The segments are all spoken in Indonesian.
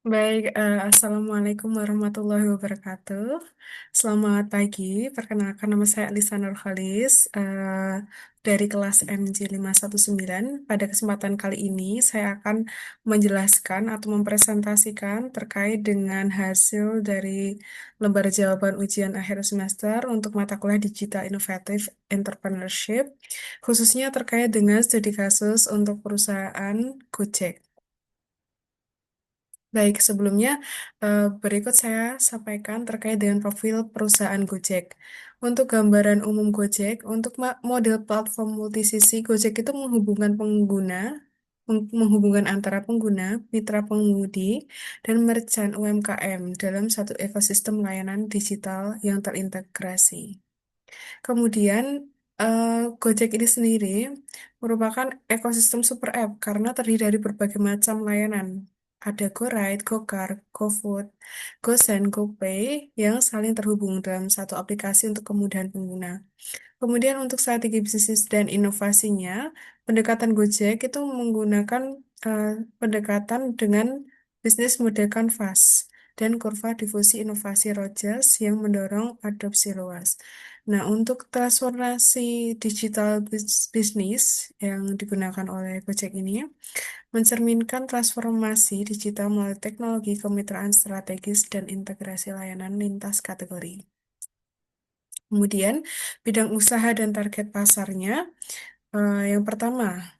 Baik, Assalamualaikum warahmatullahi wabarakatuh. Selamat pagi, perkenalkan nama saya Alisa Nurhalis dari kelas MJ 519. Pada kesempatan kali ini, saya akan menjelaskan atau mempresentasikan terkait dengan hasil dari lembar jawaban ujian akhir semester untuk mata kuliah Digital Innovative Entrepreneurship, khususnya terkait dengan studi kasus untuk perusahaan Gojek. Baik, sebelumnya berikut saya sampaikan terkait dengan profil perusahaan Gojek. Untuk gambaran umum Gojek, untuk model platform multisisi, Gojek itu menghubungkan pengguna, menghubungkan antara pengguna, mitra pengemudi, dan merchant UMKM dalam satu ekosistem layanan digital yang terintegrasi. Kemudian, Gojek ini sendiri merupakan ekosistem super app karena terdiri dari berbagai macam layanan. Ada GoRide, GoCar, GoFood, GoSend, GoPay yang saling terhubung dalam satu aplikasi untuk kemudahan pengguna. Kemudian untuk strategi bisnis dan inovasinya, pendekatan Gojek itu menggunakan eh, pendekatan dengan bisnis model kanvas dan kurva difusi inovasi Rogers yang mendorong adopsi luas. Nah, untuk transformasi digital bisnis yang digunakan oleh Gojek ini mencerminkan transformasi digital melalui teknologi kemitraan strategis dan integrasi layanan lintas kategori. Kemudian, bidang usaha dan target pasarnya, yang pertama,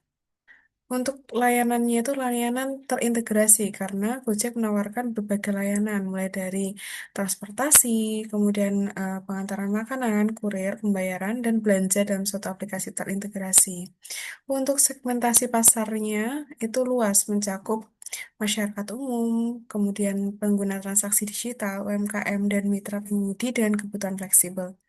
untuk layanannya itu layanan terintegrasi karena Gojek menawarkan berbagai layanan, mulai dari transportasi, kemudian pengantaran makanan, kurir, pembayaran, dan belanja dalam suatu aplikasi terintegrasi. Untuk segmentasi pasarnya itu luas, mencakup masyarakat umum, kemudian pengguna transaksi digital, UMKM, dan mitra pengemudi dengan kebutuhan fleksibel.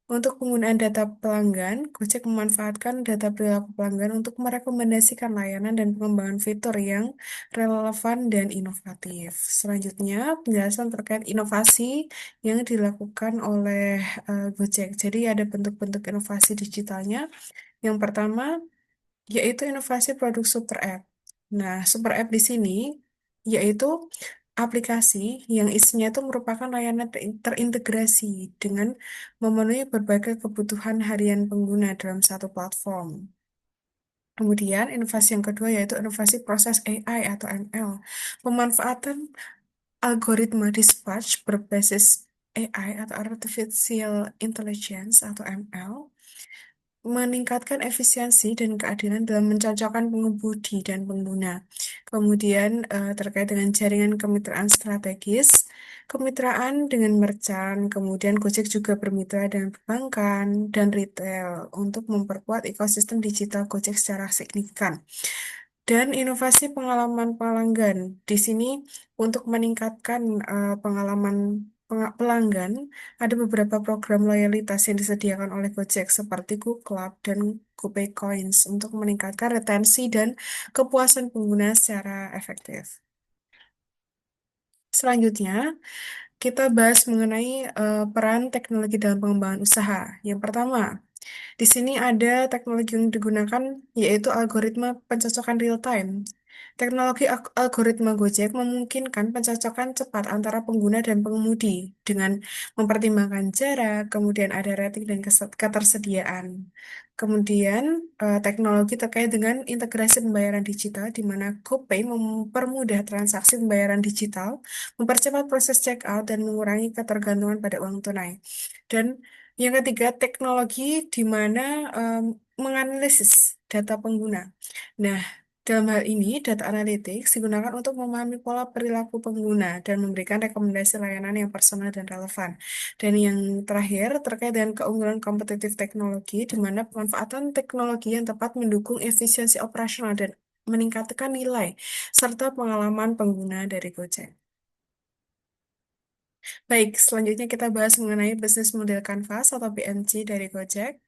Untuk penggunaan data pelanggan, Gojek memanfaatkan data perilaku pelanggan untuk merekomendasikan layanan dan pengembangan fitur yang relevan dan inovatif. Selanjutnya, penjelasan terkait inovasi yang dilakukan oleh Gojek. Jadi ada bentuk-bentuk inovasi digitalnya. Yang pertama, yaitu inovasi produk super app. Nah, super app di sini yaitu aplikasi yang isinya itu merupakan layanan terintegrasi dengan memenuhi berbagai kebutuhan harian pengguna dalam satu platform. Kemudian, inovasi yang kedua yaitu inovasi proses AI atau ML. Pemanfaatan algoritma dispatch berbasis AI atau Artificial Intelligence atau ML meningkatkan efisiensi dan keadilan dalam mencocokkan pengemudi dan pengguna. Kemudian terkait dengan jaringan kemitraan strategis, kemitraan dengan merchant, kemudian Gojek juga bermitra dengan perbankan dan retail untuk memperkuat ekosistem digital Gojek secara signifikan. Dan inovasi pengalaman pelanggan. Di sini untuk meningkatkan pengalaman pelanggan, ada beberapa program loyalitas yang disediakan oleh Gojek seperti GoClub dan GoPay Coins untuk meningkatkan retensi dan kepuasan pengguna secara efektif. Selanjutnya, kita bahas mengenai peran teknologi dalam pengembangan usaha. Yang pertama, di sini ada teknologi yang digunakan yaitu algoritma pencocokan real time. Teknologi algoritma Gojek memungkinkan pencocokan cepat antara pengguna dan pengemudi dengan mempertimbangkan jarak, kemudian ada rating dan ketersediaan. Kemudian teknologi terkait dengan integrasi pembayaran digital di mana GoPay mempermudah transaksi pembayaran digital, mempercepat proses check out dan mengurangi ketergantungan pada uang tunai. Dan yang ketiga, teknologi di mana menganalisis data pengguna. Nah, dalam hal ini, data analytics digunakan untuk memahami pola perilaku pengguna dan memberikan rekomendasi layanan yang personal dan relevan. Dan yang terakhir, terkait dengan keunggulan kompetitif teknologi, di mana pemanfaatan teknologi yang tepat mendukung efisiensi operasional dan meningkatkan nilai serta pengalaman pengguna dari Gojek. Baik, selanjutnya kita bahas mengenai bisnis model Canvas atau BMC dari Gojek.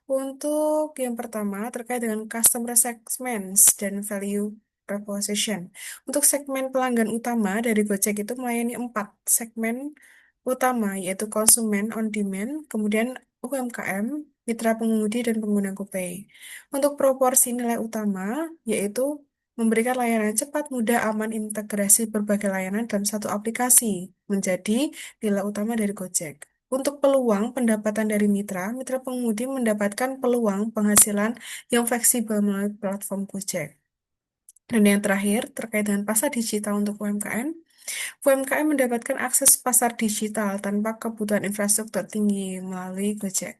Untuk yang pertama, terkait dengan customer segments dan value proposition. Untuk segmen pelanggan utama dari Gojek itu melayani 4 segmen utama, yaitu konsumen on demand, kemudian UMKM, mitra pengemudi, dan pengguna GoPay. Untuk proporsi nilai utama, yaitu memberikan layanan cepat, mudah, aman, integrasi berbagai layanan dalam satu aplikasi, menjadi nilai utama dari Gojek. Untuk peluang pendapatan dari mitra, mitra pengemudi mendapatkan peluang penghasilan yang fleksibel melalui platform Gojek. Dan yang terakhir, terkait dengan pasar digital untuk UMKM, UMKM mendapatkan akses pasar digital tanpa kebutuhan infrastruktur tinggi melalui Gojek.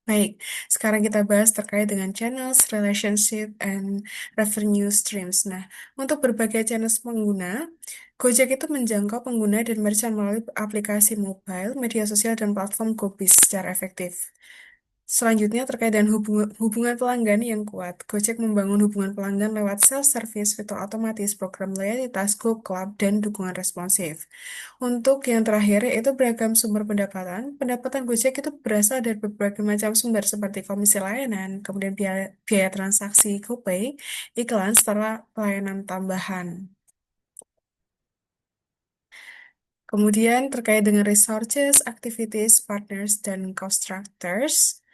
Baik, sekarang kita bahas terkait dengan channels, relationship, and revenue streams. Nah, untuk berbagai channels pengguna, Gojek itu menjangkau pengguna dan merchant melalui aplikasi mobile, media sosial, dan platform GoBiz secara efektif. Selanjutnya terkait dengan hubungan pelanggan yang kuat. Gojek membangun hubungan pelanggan lewat self-service, fitur otomatis, program loyalitas, Go Club, dan dukungan responsif. Untuk yang terakhir, yaitu beragam sumber pendapatan. Pendapatan Gojek itu berasal dari berbagai macam sumber seperti komisi layanan, kemudian biaya transaksi GoPay, iklan, serta pelayanan tambahan. Kemudian terkait dengan resources, activities, partners, dan cost structures.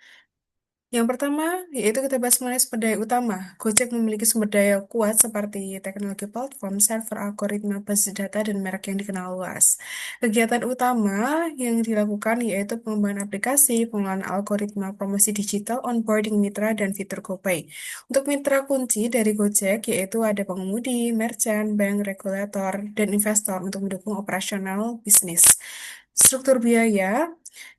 Yang pertama, yaitu kita bahas mengenai sumber daya utama. Gojek memiliki sumber daya kuat seperti teknologi platform, server, algoritma, basis data, dan merek yang dikenal luas. Kegiatan utama yang dilakukan yaitu pengembangan aplikasi, pengelolaan algoritma, promosi digital, onboarding mitra, dan fitur GoPay. Untuk mitra kunci dari Gojek yaitu ada pengemudi, merchant, bank, regulator, dan investor untuk mendukung operasional bisnis. Struktur biaya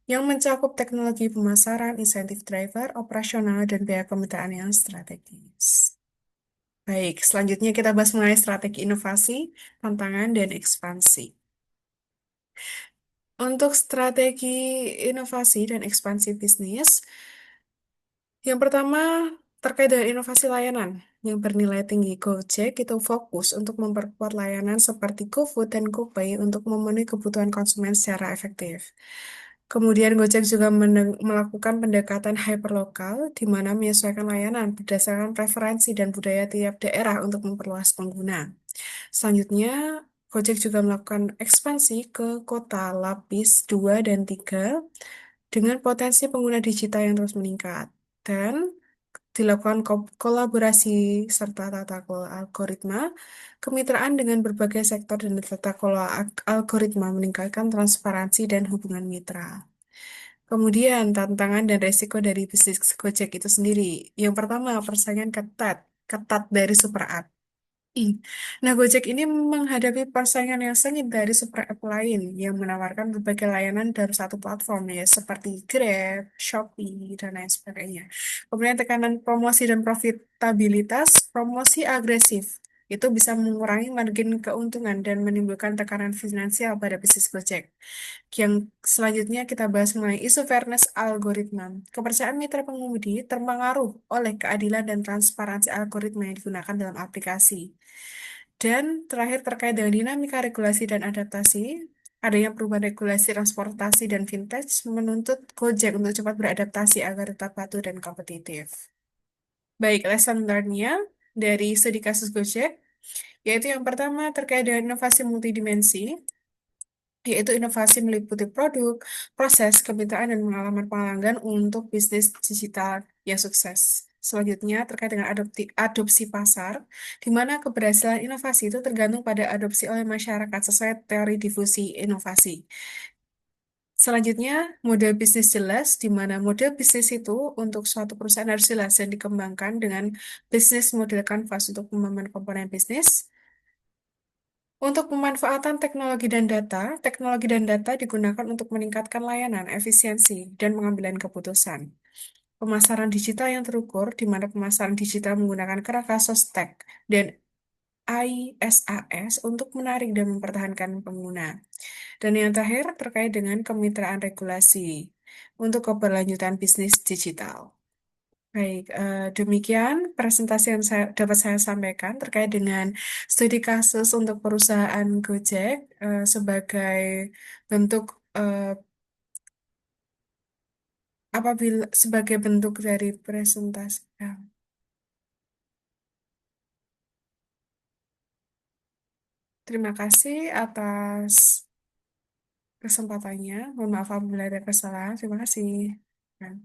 yang mencakup teknologi pemasaran, insentif driver, operasional, dan biaya kemitraan yang strategis. Baik, selanjutnya kita bahas mengenai strategi inovasi, tantangan, dan ekspansi. Untuk strategi inovasi dan ekspansi bisnis, yang pertama, terkait dengan inovasi layanan yang bernilai tinggi, Gojek itu fokus untuk memperkuat layanan seperti GoFood dan GoPay untuk memenuhi kebutuhan konsumen secara efektif. Kemudian Gojek juga melakukan pendekatan hyperlokal, di mana menyesuaikan layanan berdasarkan preferensi dan budaya tiap daerah untuk memperluas pengguna. Selanjutnya, Gojek juga melakukan ekspansi ke kota lapis 2 dan 3 dengan potensi pengguna digital yang terus meningkat. Dan dilakukan kolaborasi serta tata kelola algoritma, kemitraan dengan berbagai sektor dan tata kelola algoritma meningkatkan transparansi dan hubungan mitra. Kemudian, tantangan dan resiko dari bisnis Gojek itu sendiri. Yang pertama, persaingan ketat, ketat dari super app. Nah, Gojek ini menghadapi persaingan yang sengit dari super app lain yang menawarkan berbagai layanan dalam satu platform ya, seperti Grab, Shopee, dan lain sebagainya. Kemudian tekanan promosi dan profitabilitas, promosi agresif. Itu bisa mengurangi margin keuntungan dan menimbulkan tekanan finansial pada bisnis Gojek. Yang selanjutnya kita bahas mengenai isu fairness algoritma. Kepercayaan mitra pengemudi terpengaruh oleh keadilan dan transparansi algoritma yang digunakan dalam aplikasi. Dan terakhir terkait dengan dinamika regulasi dan adaptasi, adanya perubahan regulasi transportasi dan vintage menuntut Gojek untuk cepat beradaptasi agar tetap patuh dan kompetitif. Baik, lesson learn-nya dari studi kasus Gojek, yaitu yang pertama terkait dengan inovasi multidimensi, yaitu inovasi meliputi produk, proses, kemitraan, dan pengalaman pelanggan untuk bisnis digital yang sukses. Selanjutnya, terkait dengan adopsi pasar, di mana keberhasilan inovasi itu tergantung pada adopsi oleh masyarakat sesuai teori difusi inovasi. Selanjutnya, model bisnis jelas, di mana model bisnis itu untuk suatu perusahaan harus jelas dan dikembangkan dengan bisnis model canvas untuk pemahaman komponen bisnis. Untuk pemanfaatan teknologi dan data digunakan untuk meningkatkan layanan, efisiensi, dan pengambilan keputusan. Pemasaran digital yang terukur, di mana pemasaran digital menggunakan kerangka SOSTEK dan ISAS untuk menarik dan mempertahankan pengguna. Dan yang terakhir terkait dengan kemitraan regulasi untuk keberlanjutan bisnis digital. Baik, demikian presentasi yang dapat saya sampaikan terkait dengan studi kasus untuk perusahaan Gojek sebagai bentuk eh, apabila sebagai bentuk dari presentasi. Ya. Terima kasih atas kesempatannya. Mohon maaf apabila ada kesalahan. Terima kasih. Ya.